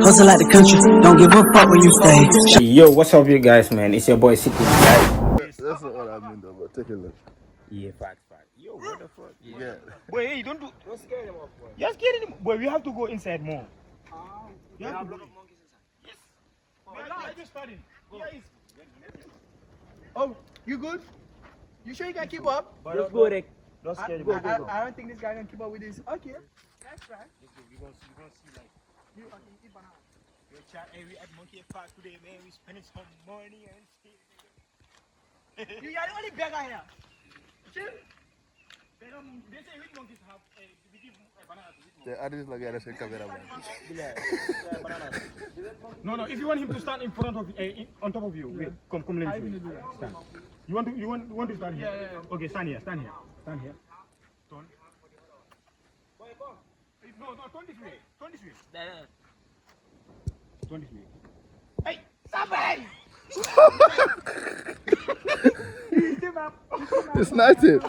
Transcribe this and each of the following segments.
Hustle like the country, don't give a fuck where you stay. Yo, what's up, you guys, man? It's your boy City, right? That's not what I mean, though, but take a look. Yeah, fact. Yo, what the fuck? Yeah. Boy, hey, don't scare them off, boy. You're scaring them. Boy, we have to go inside more. You have a lot of monkeys inside. Yes. I just started. Oh, you good? You sure you can keep up? Just go, Rick. Don't scare them. I don't think this guy can keep up with this. Okay, let's try. You're gonna see like You eat banana. your chat. Hey, we at Monkey Park today, man. We spending some money and shit. You are the only beggar here. Chill. They say which monkeys have we give banana to which monkey? Yeah, I just look at it and camera, man. No, if you want him to stand in front of on top of you, wait, come, let me see. Stand. You want to stand here? Yeah. Okay, stand here. Turn. Boy, come. No, turn this way. Turn this way. Hey, somebody! It's not it.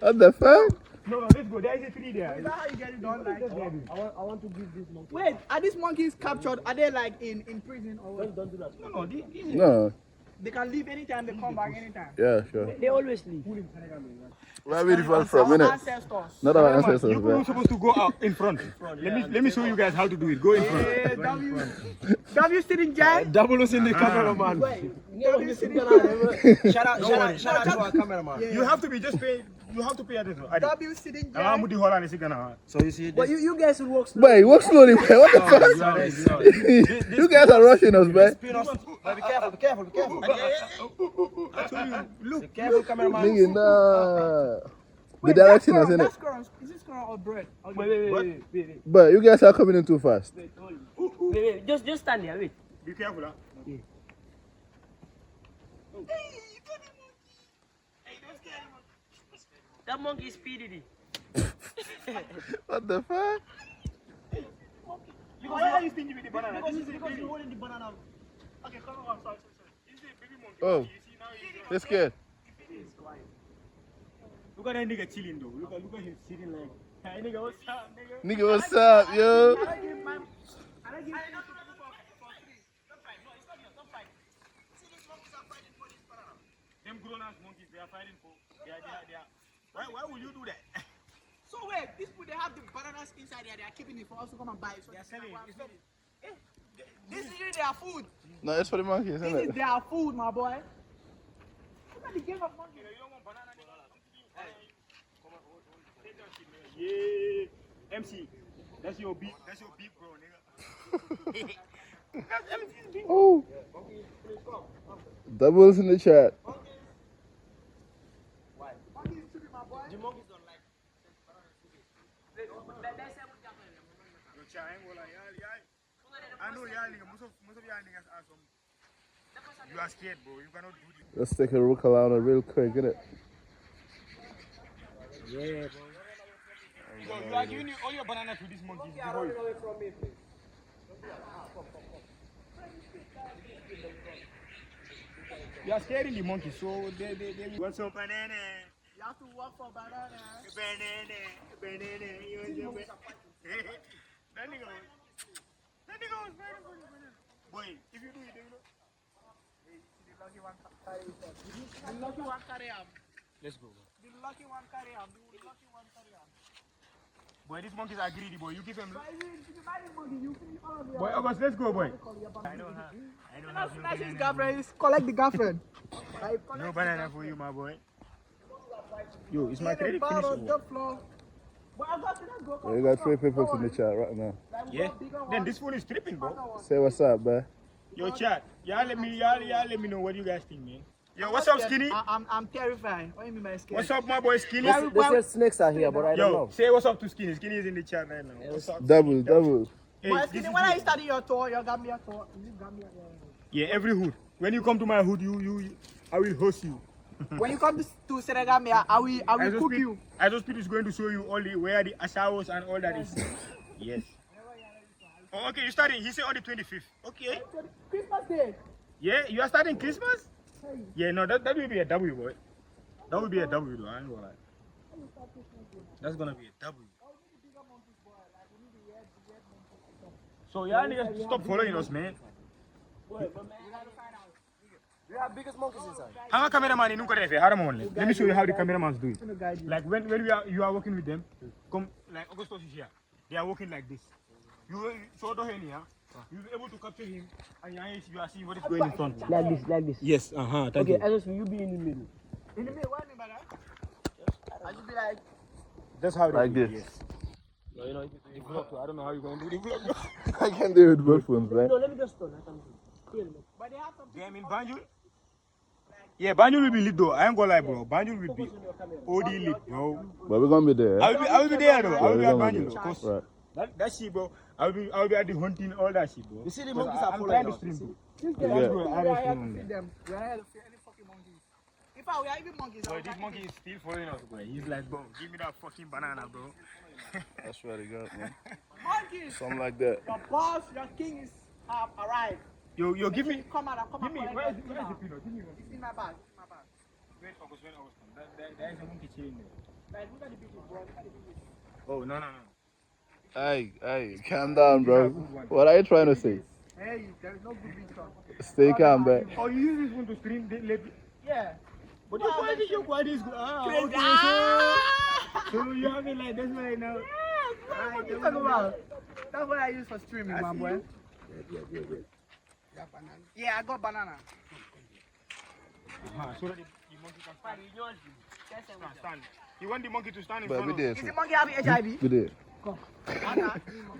What the fuck? No, let's go. There is a tree there. Is that how you get it done? Like, I want to give this monkey. wait, are these monkeys captured? Are they like in prison or what? Don't do that. No, this is No. They can leave anytime. They come back anytime. Yeah, sure. They always leave. Where are we from, Our innit? ancestors. Not our ancestors, You're man. supposed to go out in front. Let me show you guys how to do it. Go in front. Yeah, W sitting giant. Double us in the cameraman. W sitting Shout out to our cameraman. You have to be just pay. You have to pay attention. W sitting I'm giant. with the whole and the So you see But this. you guys will walk slow. Wait, walk slowly, man. What the fuck? You guys are rushing us, man. Be careful. I told you, look. Be careful, cameraman. Nigga, nah. Wait, The direction that's is in squirrel. it. That's squirrel. Is this squirrel or bread? Wait. But you guys are coming in too fast. Wait, just stand there, wait. Be careful, huh? That monkey is speedy. What the fuck? Why are you stingy with the banana? Because you're holding the banana. Okay, come on, sorry. This is a baby monkey. Oh. You see now he's They're scared. Look at that nigga chilling though. Look at him sitting like, hey nigga, what's up, nigga? Nigga, what's up, yo? Them grown ass monkeys, they are fighting for. They are. Why will you do that? So wait, these people they have the bananas inside there. They are keeping it for us to come and buy it. So They are selling. It's not. this is their food. No, it's for the monkeys, isn't This is it? their food, my boy. Look at the game of monkeys. You don't want banana, nigga? Come on, hold. Take that shit, nigga. Yeah. MC, that's your beef, bro, nigga. That's MC's beef. Oh. Doubles in the chat. Monkeys to be my boy. The monkeys don't like. Yo, chat, I ain't gonna lie, y'all. I know y'all niggas, most of y'all niggas are some. You are scared, bro. You cannot do this. Let's take a look around it real quick, innit? Yeah, bro. So you are giving all your banana to these monkeys before you. You are scaring the monkeys, so they want some banana. You have to work for banana. Banana. You want some banana? That nigga was very funny. Boy, if you do it, you know. The lucky one carry him. The lucky one carry him. Let's go. The lucky one carry him. The lucky one carry him. Boy, these monkeys are greedy, boy. You give them. But if you buy this monkey, you finish all of your. Boy, August, let's go, boy. I know how. I don't That's have nice. His no girlfriend is collect the girlfriend. No banana for you, my boy. Yo, is my Get the credit ball finished? on the floor. But I got to let's go. We got 3 people in the chat right now. Yeah. Then this phone is tripping, bro. Say what's up, man. Yo, chat. Y'all let me know what you guys think, man. Yo, what's up, Skinny? I'm terrified. What do you mean by scared? What's up, my boy, Skinny? They said snakes are here, but I don't Yo, know. say what's up to Skinny. Skinny is in the chat right now. What's up? Doubles. Hey, But this Skinny, is when are you. you starting your tour, your Gambia tour? Is it Gambia? Yeah, every hood. When you come to my hood, I will host you. When you come to Senegal, I will cook you. Azospit is going to show you all the where the ashawos and all that is. Yes. Oh, okay, you're starting. He said on the 25th. Okay. Christmas Day. Yeah, you are starting Christmas? Yeah, no, that will be a W, boy. That will be a W, though. I ain't gonna lie. That's gonna be a W. So y'all niggas stop following us, man. We have biggest monkeys inside. How a cameraman in Nunca Let me show you how the cameramans do it. Like when you are working with them, come like Augustus is here. They are working like this. You so do here. You'll be able to capture him and you are seeing what is going in front. Like this. Yes, thank Okay, you. Asos, you be in the middle. In the middle, what do you mean by that? I should be like, That's how they Like do it, this. yes. No, you know, if you vlog too, I don't know how you're going to do the vlog. I can do it with both phones, man. No, let me just turn. I can do it. but they have some Yeah, I mean Banjul. Yeah, Banjul will be lit though. I ain't gonna lie, bro. Banjul will be OD lit, bro. But we're gonna be there. I will be there though. I will be we're at gonna Banjul be though. there. Cause Right. that shit, bro. I will be at the hunting, all that shit, bro. You see the Cause monkeys are I'm following trying to us. stream, bro. Since Yeah. we are here to feed Yeah. them. We are here to feed any fucking monkeys. In fact, we are even monkeys. Boy, this monkey is still following us, bro. He's like, bro, give me that fucking banana, bro. I swear to God, man. Monkeys, Something like that. your boss, your king is have arrived. Yo, give me. Come out, come Give me. out. Where is the peanut? Give me one. It's in my bag. My bag. Wait, August, when August come. There is a monkey chilling there. Like, look at the picture, bro. Look at the picture. Oh, no. Hey, calm down, bro. What are you trying to say? Hey, there is no good reason. Stay calm, bro. Oh, you use this one to stream the late. Yeah. But you why did you why this good? Okay, so you have it like this right now. What you talking about? That's what I use for streaming, my boy. Yeah, I got banana. So that the monkey can stand. You want the monkey to stand in But front we of there, Is too. the monkey having HIV? We there.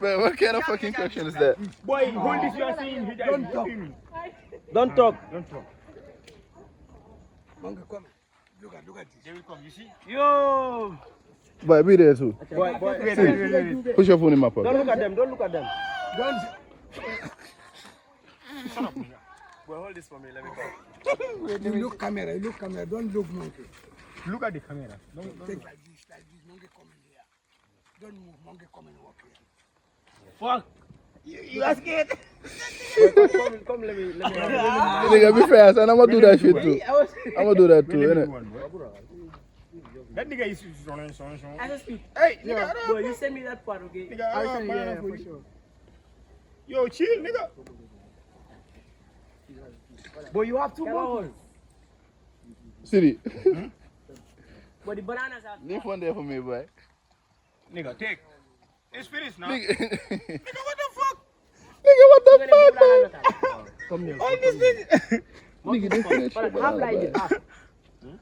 But what kind of fucking question is that? Boy, hold this you are saying. Don't talk. Don't talk. Don't talk. Monkey come. Look at this. They will come, you see? Yo! But we there too. Boy, Wait. Put your phone in my pocket. don't look at them. Don't look at them. Shut up, nigga. Boy, hold this for me. Let me go. You look camera, don't look monkey. Look at the camera. Don't Take like this, monkey coming here. Don't move, monkey coming walk here. Fuck. You are scared. Come, let me. Nigga, be fast, and I'm gonna do that shit too. I'm gonna do that too, innit? That nigga is running. I just speak. Hey, nigga. Boy, you send me that part, okay? Nigga, I got banana for you. Yo, chill, nigga. Boy, you have two Come on. monkeys. City. But the bananas are. Leave one there for me, boy. Nigga, take. It's finished now. Nigga, Nigga, what the fuck? what the fuck, man? Come here. All this thing. Nigga, they finished. Half like this.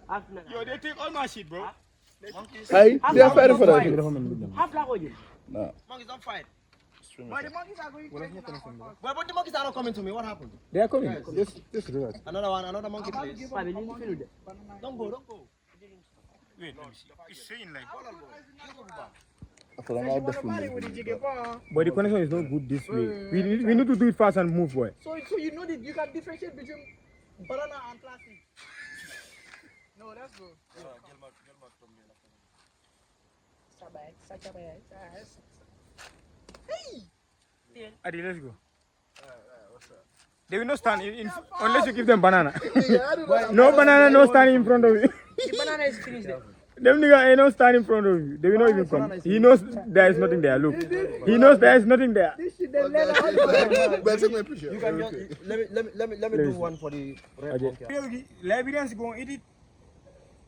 Half. Yo, they take all my shit, bro. Hey, they are fighting for that. Half like you. No. Monkeys don't fight. But the monkeys are going crazy now. But the monkeys are not coming to me. What happened? They are coming. Just relax. Another monkey place. Fine, you need to finish it. Don't go. Wait, let me see. It's saying like. I thought I'm out the phone. But the connection is not good this way. We need to do it fast and move, boy. So you know that you can differentiate between banana and plastic. No, that's good. Adi, let's go. They will not stand unless you give them banana. No banana, no standing in front of you. The banana is finished there. Them nigga ain't no stand in front of you. They will not even come. He knows there is nothing there. Look. He knows there is nothing there. This shit, they let out. But take my picture. You can just, let me do one for the red monkey. Liberians go and eat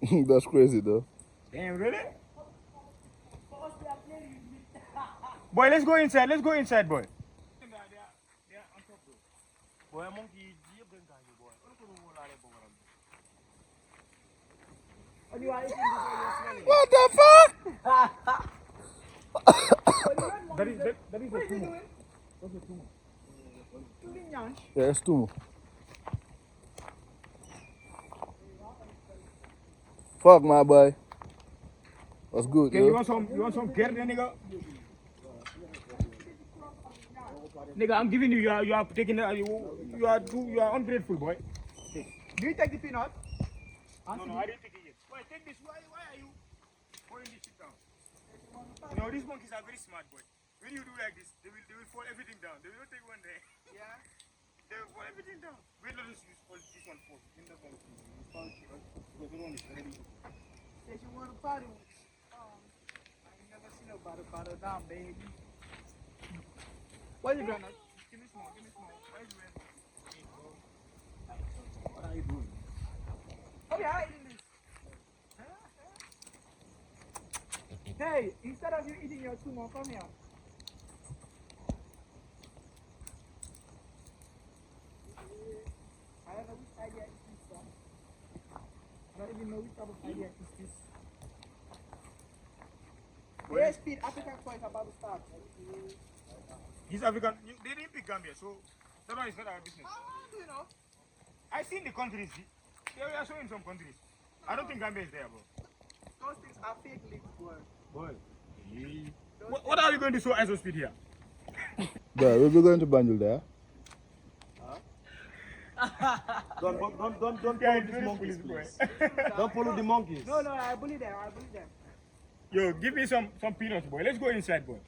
it. That's crazy, though. Damn, really? Boy, let's go inside. Let's go inside, boy. Boy, monkey. What the fuck? That is a tumor. Yeah, it's two. Fuck, my boy. What's good, Okay, you yo? want some care, nigga? Nigga, I'm giving you. You are taking. You are ungrateful, boy. Do you take the peanut? No, I didn't take it yet. Boy, take this. Why are you putting this shit down? You know, these monkeys are very smart, boy. When you do like this, they will fall everything down. They will not take one there. Yeah. They will fall everything down. Wait, let us use all this one first. Then that one is because the one is ready. Say you want to party. I ain't never seen nobody party down, baby. Where's the granite? Give me small. Where's the red? What are you doing? Oh yeah, I'm eating this. Hey, instead of you eating your sumo, come here. I don't know which idea is this one. I don't even know which type of idea is this. Where speed African toy is about to start. He's African. They didn't pick Gambia, so that one is not our business. How do you know? I seen the countries. They are showing some countries. I don't think Gambia is there, bro. Those things are fake links, boy. What are we going to show ISO speed here? Bro, we'll be going to Banjul there. Don't follow Yeah, these monkeys, please. boy. Don't follow the monkeys. No, I bully them. Yo, give me some peanuts, boy. Let's go inside, boy.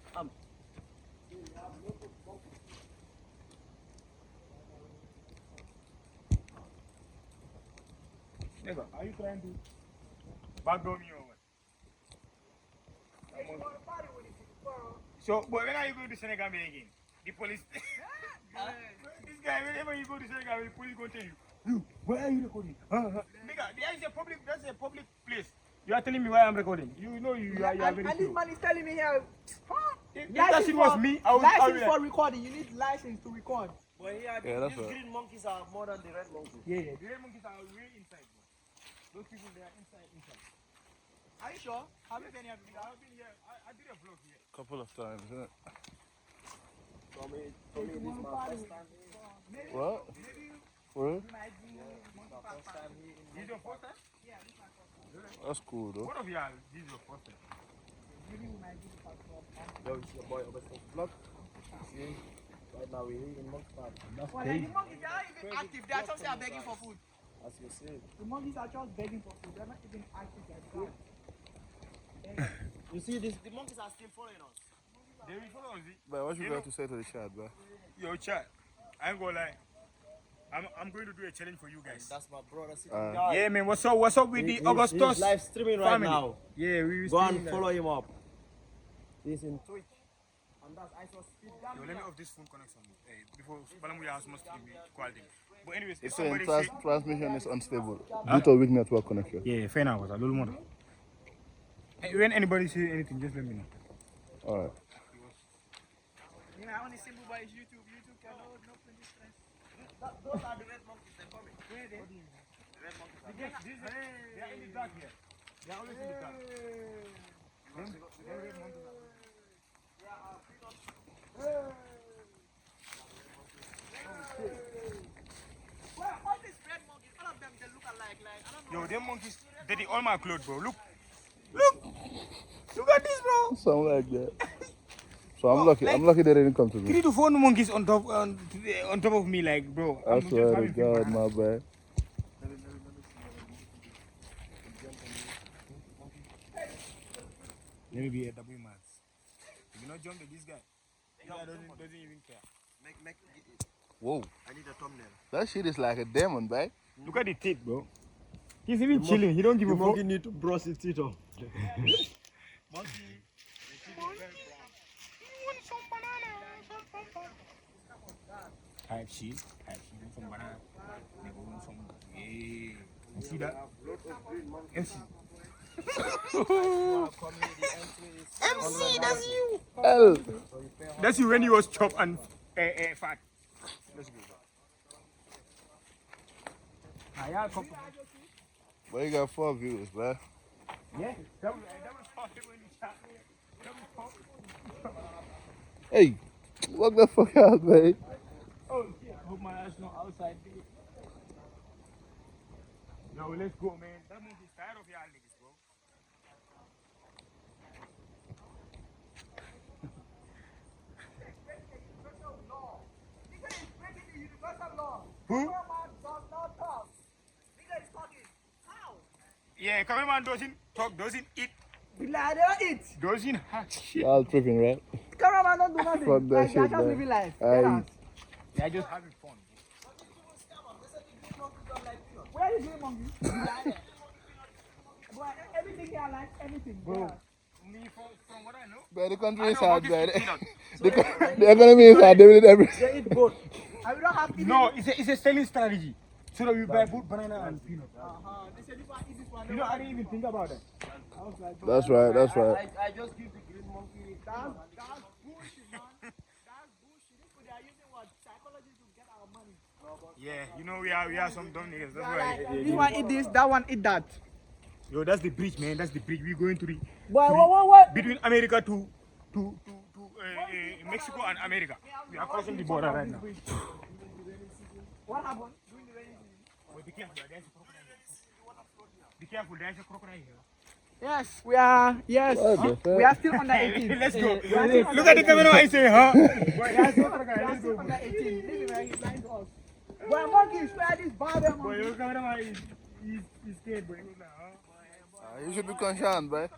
Nigga, are you trying to backdoor me or what? So, boy, when are you going to Senegal again? The police. This guy, whenever you go to Senegal, the police going to tell you, where are you recording? Nigga, that's a public place. You are telling me why I'm recording. You know you are very And this slow. man is telling me here, If that shit was me, I would license for recording. You need license to record. But here, Yeah, that's these right. green monkeys are more than the red monkeys. Yeah, the red monkeys are way inside, bro. Those people, they are inside. Are you sure? Have you been here before? I've been here. I did a vlog here. Couple of times, isn't it? For me, this is my first time. What? For real? This is your first time? That's cool though. What of y'all, this is your first time? Yo, it's your boy Augustus Vlog. See, right now we're here in Monkey Park. Well, like the monkeys, they are not even active. They are just here begging for food. As you see. The monkeys are just begging for food. They're not even active like that. You see, the monkeys are still following us. They will follow us. But what you You got know- to say to the chat, bro? Yo, chat. I ain't gonna lie. I'm going to do a challenge for you guys. That's my brother sitting guy. Yeah, man. What's up with the Augustus He's live streaming right family? now. Yeah, we will Go stream and that. follow him up. He's in Twitch. And that's ISO Speed Yo, let me off this phone connection before Balamuya has must be quality. But anyways, if It's saying somebody say, transmission is unstable due to weak network connection. yeah, fair enough. A little more. When anybody say anything, just let me know. Alright. You know, I only see by YouTube. YouTube can hold no police stress. Those are the red monkeys, they're coming. Where are they? The red monkeys are They are in the dark here. They are always in the dark. Well, all these red monkeys, all of them, they look alike. Like, I don't know. Yo, them monkeys, they did all my clothes, bro. Look at this, bro. Something like that. So I'm lucky. I'm lucky they didn't come to me. 3 to 4 monkeys on top of me, like, bro. I I'm just swear to having fun. God, my bad. Let me be a W man. If you not jump at this guy, this guy doesn't even care. Whoa. I need a thumbnail. That shit is like a demon, babe. Look at the teeth, bro. He's even chilling. He don't give a fuck. need to brush his teeth off. Type shit. Want some banana. Nigga want some. Yeah. You see that? MC. MC, that's you. L. That's you when you was chop and fat. Let's go. Yeah, come. But you got 4 views, bruh. Yeah. That was funny when you chat. That was funny. Hey, walk the fuck out, babe. Oh shit, I hope my ass not outside. Yo, let's go, man. That monkey's tired of y'all niggas, bro. Who? Yeah, cameraman doesn't talk, doesn't eat, Like, they don't eat. doesn't have shit. Y'all tripping, right? Cameraman don't do nothing. Fuck that Like, they're shit, just man. living life. Aye. They're just having fun. Where is the monkey? Boy, everything here like everything. Bro, Me, from what I know, But the country I is know hard, monkeys man. eat peanuts. The economy is hard. They will eat everything. They eat both. And we don't have to No, it's a selling strategy. So that we buy both banana and peanut. They said this one, eat this one. You know, I didn't even think about that. I was like, That's right. That's right. I just give the green monkey. that's bullshit, man. That's bullshit. They are using what? Psychology to get our money. Yeah, you know, we are some dumb niggas. That's why. This one eat this, that one eat that. Yo, that's the bridge, man. That's the bridge. We're going to the Boy, what? between America to Mexico and America. We are crossing the border right now. What happened? During the rainy season? Wait, be careful. There's a crocodile here. Be careful. There's a crocodile here. Yes, we are. Yes, What the fuck? we are still under 18. Let's go. We are still Look at the camera. I say, huh? Boy, there's a crocodile. We are Let's still go. under 18. Listen, man, he's lying to us. Boy, monkeys, where are these barbell Boy, monkeys? your cameraman is scared, boy. Look now, huh? You should be concerned, boy.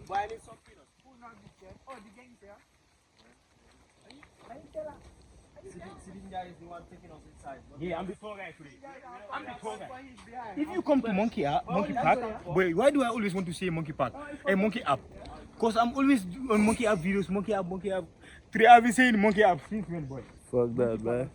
Boy, I need some peanuts. Who not be scared? Oh, the gang is here. Are you scared? Sitting guy is the one taking us inside. Yeah, I'm the tour guy today. I'm the tour guy. He's behind. If you come to Monkey Park, boy, why do I always want to say Monkey Park? A Monkey App. Because I'm always on Monkey App videos, Monkey App. I've been saying Monkey App since when, boy? Fuck that, man.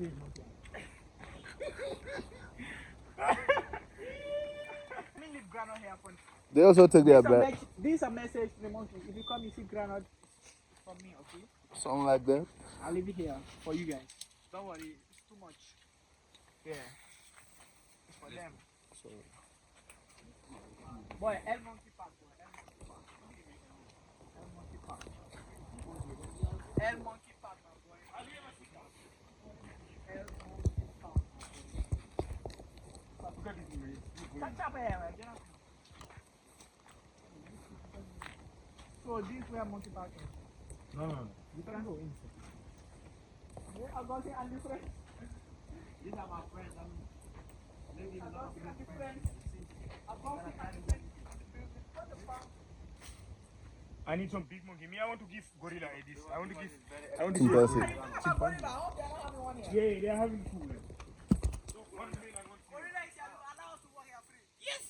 Leave granite here for They also take their back. this is a message to the monkey. If you come, you see granite from me, okay? Something like that. I'll leave it here for you guys. Don't worry, it's too much. Yeah. It's for them. Boy, El Monkey Park, boy. El Monkey Park. El Monkey Park, my boy. El Monkey Park. Look at this, man. Catch up here, man. You know? So this is where Monkey Park is. No. You can go inside. Yeah, I'm going to see Andy's friends. These are my friends. I'm living in I'm going to see Andy's friends. I'm going to see Andy's friends. What the fuck? I need some big monkey. Me, I want to give gorilla a this. I want to give. Impressive. Gorilla, I hope they're not having one here. Yeah, they're having two. Gorilla is here to allow us to walk here free. Yes!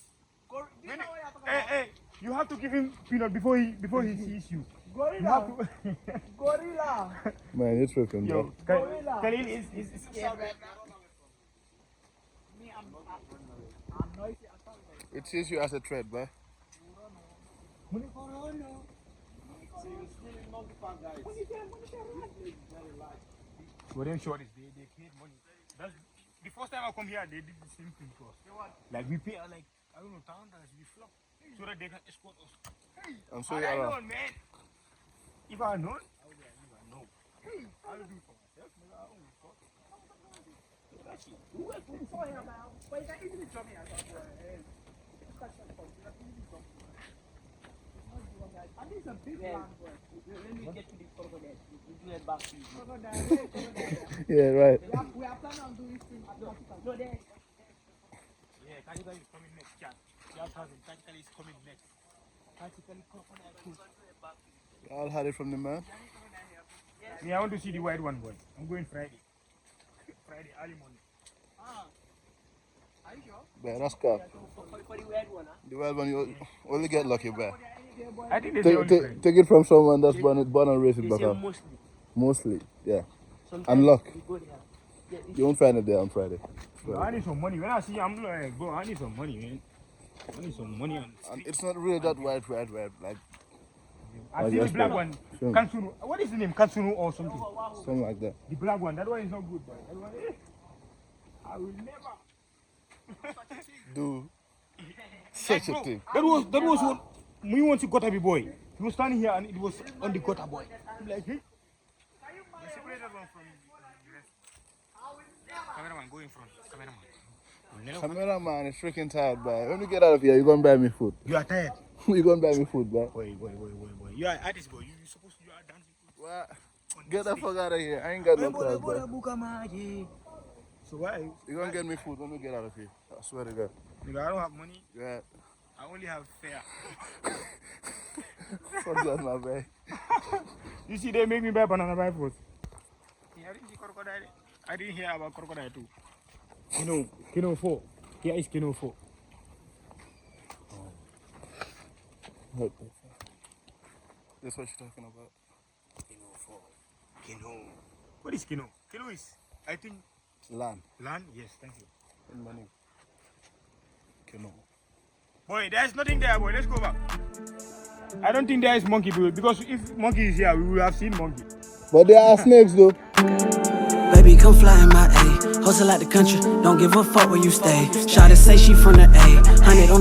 Do you know what you're talking about? Hey, you have to give him peanut before he sees you. You Gorilla! have to. Gorilla! Man, you're tripping, bro. Yo, Gorilla. Khalil is Yeah, man. Me, I'm noisy. I'm sorry. It sees you as a threat, boy. For them short, they paid money. That's the first time I come here, they did the same thing to us. Like we pay like I don't know $1,000 we flop so that they can escort us. I'm so Had I you known, man. If I had known, I would have never known. I will do it for myself. Nigga, I don't fuck. Who saw him now? But you can easily jump here. And this is a big one, boy. When we get to the crocodile, we do it back to you. Crocodile. Yeah, right. We are planning on doing this thing at Mexico. No, there. Yeah, Kajika is coming next, chat. Kajika is coming next. Kajika crocodile too. Y'all had it from the man. Me, I want to see the white one, boy. I'm going Friday. Friday, early morning. Are you sure? Yeah, that's cool. For the weird one, huh? The wild one, you only get lucky, boy. I think they say only Friday. Take it from someone that's born and raised in They say Baka. mostly. Mostly, yeah. Sometimes And luck. we go there. Yeah, You won't find it there on Friday. Bro, I need some money. When I see you, I'm like, bro, I need some money, man. I need some money. And it's not really that white. Like I see the just black like- one. Sure. Kansunu. What is the name? Kansunu or something? something like that. The black one. That one is not good, boy. That one, I will never. Do such a Bro, thing. That was what we want to Gotabi boy. He was standing here and it was on the Gota boy. I'm like, hey. Separate that one from the rest. Cameraman, go in front. Cameraman. We'll never- Cameraman is freaking tired, boy. When you get out of here, you're gonna buy me food. You are tired. You're gonna buy me food, boy. Wait. You are artist boy. You supposed to. You are dancing. What? Get the fuck out of here. I ain't got no time, boy. So why? You're gonna get me food when we get out of here. I swear to God. Nigga, I don't have money. Yeah. I only have fare. Fuck that, my boy. You see, they make me buy banana by force. Yeah, I didn't see crocodile. I didn't hear about crocodile too. Kino 4. Here is Kino 4. That's what she's talking about. Kino. What is Kino? Kino is, I think, Land land. Yes, thank you. and money. Kino. Boy, there's nothing there, boy. Let's go back. I don't think there is monkey, bro, because if monkey is here, we would have seen monkey. But there are snakes though. Baby, come fly in my A. Hustle out the country, don't give a fuck where you stay. Shawty say she from the A. 100 on the